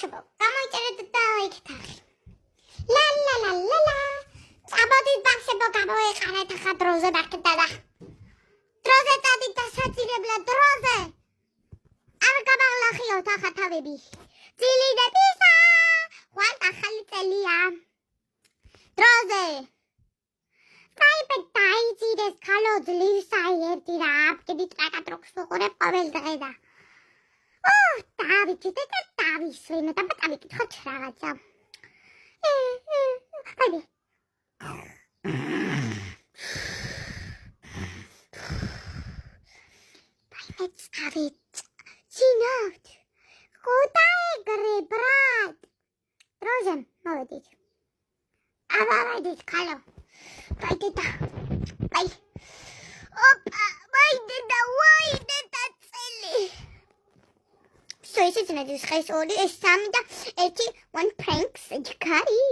ბავშვებო, გამოიწერეთ და იქით. ლა. წამოდით ბავშვებო, გამოიყარეთ ახლა დროზე ნახეთ და. დროზე წადით დასაძირებლად, დროზე. არ გამაღლახიოთ ახლა თავები. ძილიდებისა, ხვალ ახალი წელია. დროზე. საერთოდ დაიძინეს ქალო ძლივსა ერთი რა, აფრიკით რაკატროქს უყურებ ყოველ დღე და. დავიჭით და დავისვენო და დავიკითხოთ რაღაცა. Hadi. Let's have it. Sinot. Куда игры, брат? Друзьям, молодец. Молодец, Калю. Пойди да. Пой. Опа, пойди да цели. Все, если ты найдешь хайсоли, сам да эти one pranks, эти кари.